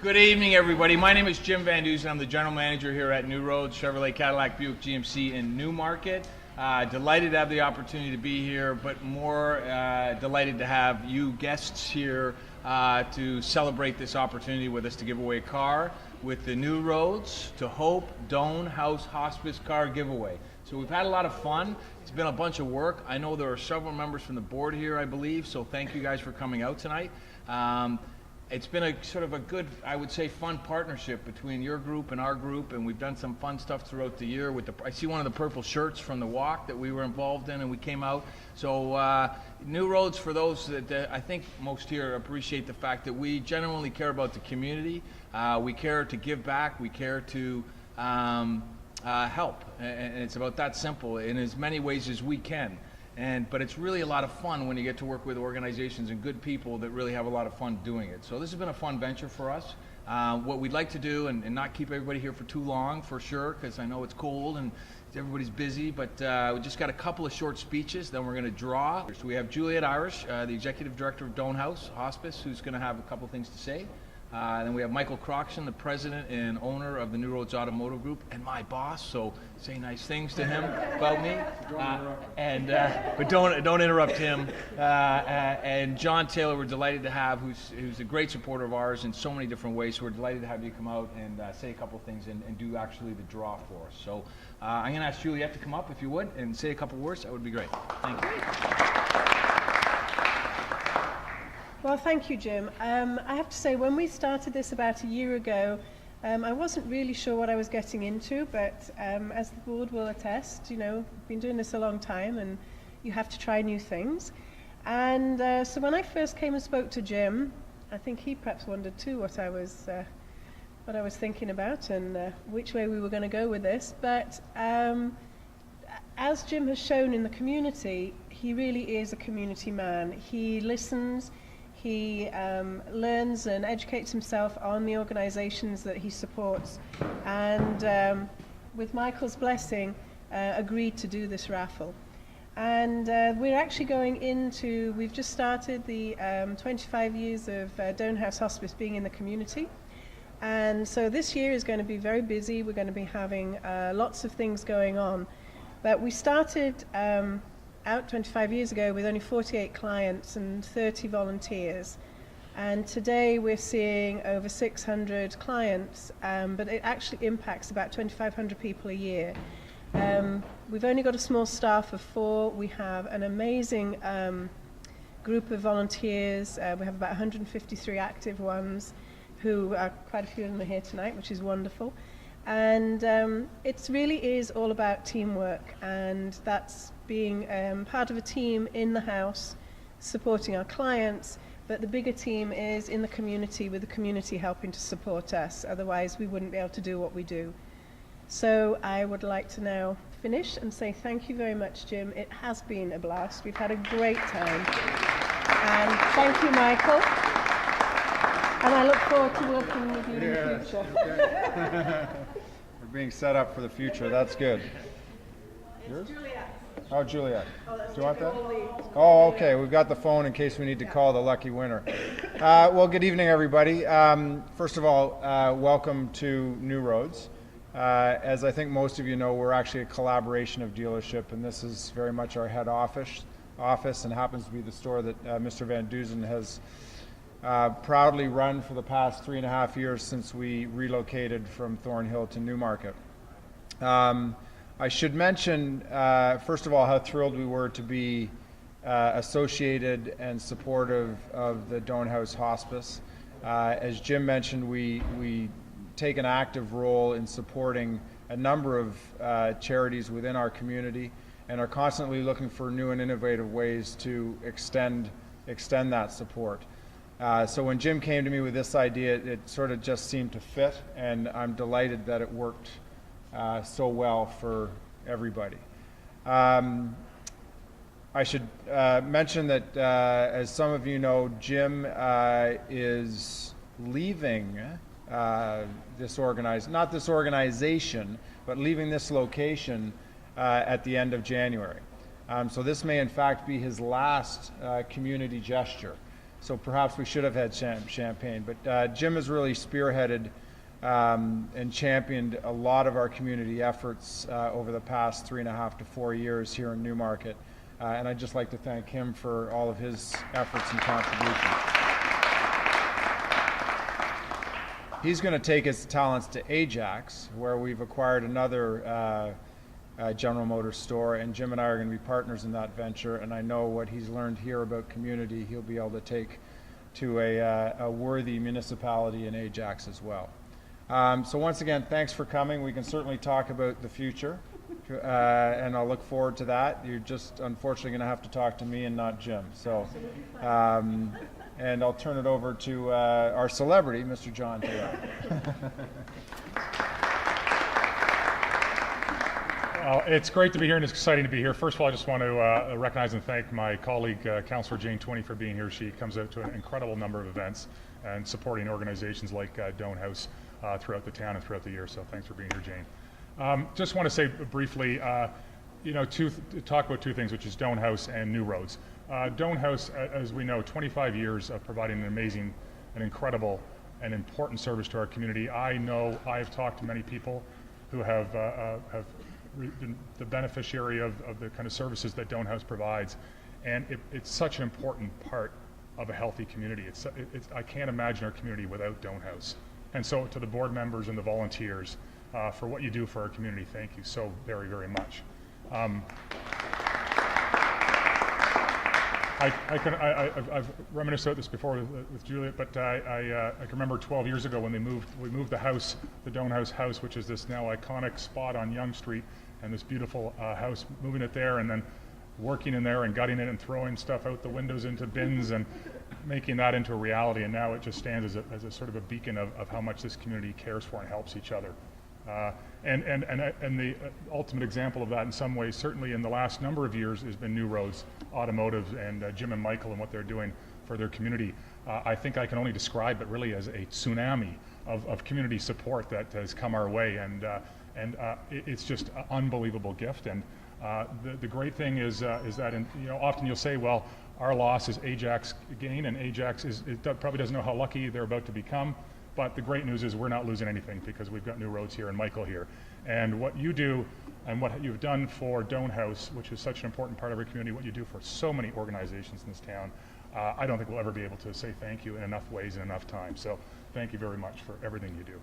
Good evening, everybody. My name is Jim Van Dusen. I'm the general manager here at NewRoads, Chevrolet Cadillac Buick GMC in Newmarket. Delighted to have the opportunity to be here, but more delighted to have you guests here to celebrate this opportunity with us to give away a car with the NewRoads to Hope Doane House Hospice car giveaway. So we've had a lot of fun. It's been a bunch of work. I know there are several members from the board here, I believe, so thank you guys for coming out tonight. It's been a sort of a good, I would say, fun partnership between your group and our group, and we've done some fun stuff throughout the year. I see one of the purple shirts from the walk that we were involved in, and we came out. So NewRoads, for those that I think most here appreciate the fact that we genuinely care about the community. We care to give back. We care to help, and it's about that simple in as many ways as we can. But it's really a lot of fun when you get to work with organizations and good people that really have a lot of fun doing it. So this has been a fun venture for us. What we'd like to do, and not keep everybody here for too long, for sure, because I know it's cold and everybody's busy, but we just got a couple of short speeches, then we're going to draw. So we have Juliet Irish, the Executive Director of Doane House Hospice, who's going to have a couple things to say. Then we have Michael Croxon, the president and owner of the NewRoads Automotive Group, and my boss, so say nice things to him about me. But don't interrupt him. And John Taylor, we're delighted to have, who's a great supporter of ours in so many different ways. So we're delighted to have you come out and say a couple things and do actually the draw for us. So I'm going to ask Juliet to come up, if you would, and say a couple words. That would be great. Thank you. Well, thank you, Jim. I have to say, when we started this about a year ago, I wasn't really sure what I was getting into, but as the board will attest, you know, I've been doing this a long time and you have to try new things. And so when I first came and spoke to Jim, I think he perhaps wondered too what I was thinking about and which way we were going to go with this. But as Jim has shown in the community, he really is a community man. He listens. He learns and educates himself on the organizations that he supports, and with Michael's blessing, agreed to do this raffle. And we're actually we've just started the 25 years of Doane House Hospice being in the community. And so this year is going to be very busy. We're going to be having lots of things going on. But we started out 25 years ago with only 48 clients and 30 volunteers, and today we're seeing over 600 clients, but it actually impacts about 2,500 people a year. We've only got a small staff of 4. We have an amazing group of volunteers. We have about 153 active ones, who are quite a few of them are here tonight, which is wonderful. And it really is all about teamwork, and that's being part of a team in the house, supporting our clients, but the bigger team is in the community, with the community helping to support us. Otherwise, we wouldn't be able to do what we do. So I would like to now finish and say thank you very much, Jim. It has been a blast. We've had a great time. And thank you, Michael. And I look forward to working with you in the future. Okay. We're being set up for the future. That's good. Yours? Juliet. Oh, Juliet. Oh, do you want that? Oh, okay. We've got the phone in case we need to call the lucky winner. Well, good evening, everybody. First of all, welcome to NewRoads. As I think most of you know, we're actually a collaboration of dealership, and this is very much our head office and happens to be the store that Mr. Van Dusen has proudly run for the past 3.5 years since we relocated from Thornhill to Newmarket. I should mention, first of all, how thrilled we were to be associated and supportive of the Doane House Hospice. As Jim mentioned, we take an active role in supporting a number of charities within our community and are constantly looking for new and innovative ways to extend that support. So when Jim came to me with this idea, it sort of just seemed to fit, and I'm delighted that it worked so well for everybody. I should mention that, as some of you know, Jim is leaving not this organization, but leaving this location at the end of January. So this may in fact be his last community gesture. so perhaps we should have had champagne. But Jim has really spearheaded and championed a lot of our community efforts over the past 3.5 to 4 years here in Newmarket. And I'd just like to thank him for all of his efforts and contributions. He's going to take his talents to Ajax, where we've acquired another General Motors store, and Jim and I are going to be partners in that venture, and I know what he's learned here about community he'll be able to take to a worthy municipality in Ajax as well. So once again, thanks for coming. We can certainly talk about the future, and I'll look forward to that. You're just unfortunately going to have to talk to me and not Jim. So, and I'll turn it over to our celebrity, Mr. John Taylor. It's great to be here, and it's exciting to be here. First of all, I just want to recognize and thank my colleague, Councillor Jane Twiney, for being here. She comes out to an incredible number of events and supporting organizations like Doane House throughout the town and throughout the year, so thanks for being here, Jane. Just want to say briefly, talk about two things, which is Doane House and NewRoads. Doane House, as we know, 25 years of providing an amazing and incredible and important service to our community. I know I've talked to many people who have been the beneficiary of the kind of services that Doane House provides, and it's such an important part of a healthy community. I can't imagine our community without Doane House. And so to the board members and the volunteers, for what you do for our community, thank you so very, very much. I've reminisced about this before with Juliet, but I can remember 12 years ago when we moved the house, the Doane House, which is this now iconic spot on Yonge Street, and this beautiful house, moving it there and then working in there and gutting it and throwing stuff out the windows into bins and making that into a reality. And now it just stands as a sort of a beacon of how much this community cares for and helps each other. And the ultimate example of that in some ways, certainly in the last number of years, has been NewRoads Automotive and Jim and Michael and what they're doing for their community. I think I can only describe it really as a tsunami of community support that has come our way, and it's just an unbelievable gift. And the great thing is that often you'll say, well, our loss is Ajax gain, and Ajax probably doesn't know how lucky they're about to become. But the great news is we're not losing anything because we've got NewRoads here and Michael here. And what you do and what you've done for Doane House, which is such an important part of our community, what you do for so many organizations in this town, I don't think we'll ever be able to say thank you in enough ways and enough time. So thank you very much for everything you do.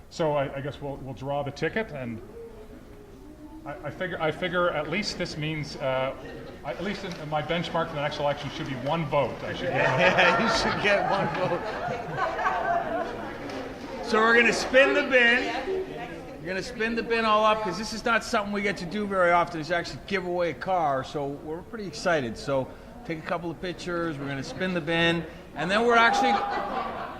So I guess we'll draw the ticket, and I figure at least this means, at least in my benchmark for the next election should be one vote. I should get. Yeah, you should get one vote. So we're going to spin the bin. We're going to spin the bin all up because this is not something we get to do very often, is actually give away a car. So we're pretty excited. So take a couple of pictures. We're going to spin the bin. And then we're actually,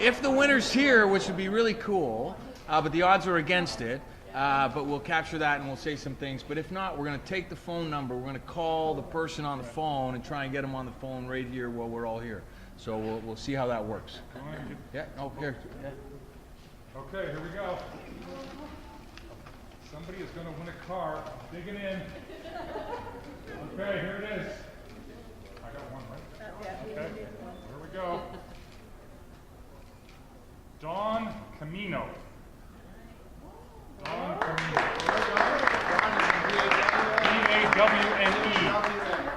if the winner's here, which would be really cool, but the odds are against it, but we'll capture that and we'll say some things. But if not, we're going to take the phone number. We're going to call the person on the phone and try and get them on the phone right here while we're all here. So we'll see how that works. Yeah. Oh, here. Yeah. Okay, here we go. Somebody is going to win a car. Digging in. Okay, here it is. I got one, right? Okay. Here we go. Dawn Camino. Dawn Camino.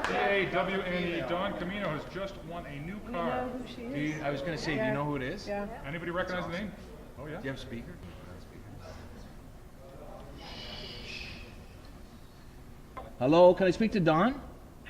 D-A-W-N-E. Dawn Camino has just won a new car. You know who she is? I was going to say, do you know who it is? Yeah. Anybody recognize the name? Oh, yeah? Do you have a speaker? Hello, can I speak to Dawn?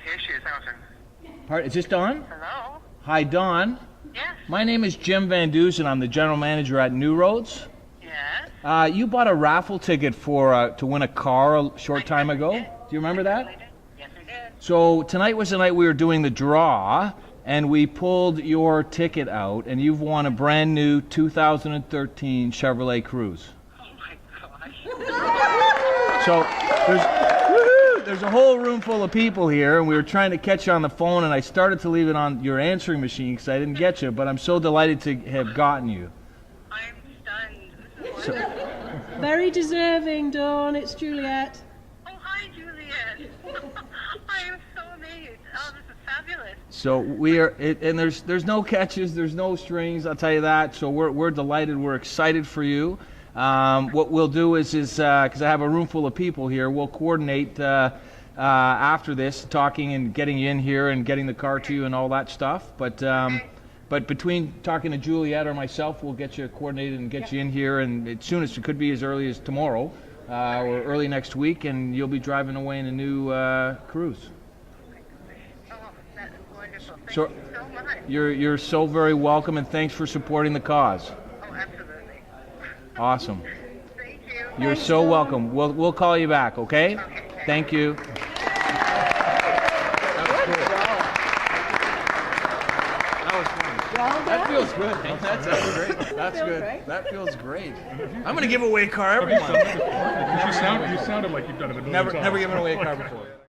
Here she is, Allison. Is this Dawn? Hello? Hi, Dawn. Yes. My name is Jim Van Dusen. I'm the general manager at NewRoads. Yes. You bought a raffle ticket to win a car a short time ago. did. Do you remember that? Yes, we did. So tonight was the night we were doing the draw, and we pulled your ticket out, and you've won a brand new 2013 Chevrolet Cruze. Oh my gosh. So there's a whole room full of people here, and we were trying to catch you on the phone, and I started to leave it on your answering machine because I didn't get you, but I'm so delighted to have gotten you. I'm stunned. This is wonderful. Very deserving, Dawn. It's Juliet. Oh, hi, Juliet. I am so amazed. Oh, this is fabulous. So we are, and there's no catches, there's no strings. I'll tell you that. So we're delighted. We're excited for you. What we'll do is because I have a room full of people here, we'll coordinate after this, talking and getting you in here and getting the car to you and all that stuff. But between talking to Juliet or myself, we'll get you coordinated and get you in here, and as soon as it could be as early as tomorrow or early next week, and you'll be driving away in a new Cruze. Oh, that is wonderful. Thank So you so much. you're so very welcome, and thanks for supporting the cause. Oh, absolutely. Awesome. Thank you. You're so welcome. We'll call you back, okay? Thank you. That feels good. That's great. That's Feels good. great. That feels great. I'm going to give away a car every month. You sounded like you've done it a million times. Never given away a car before.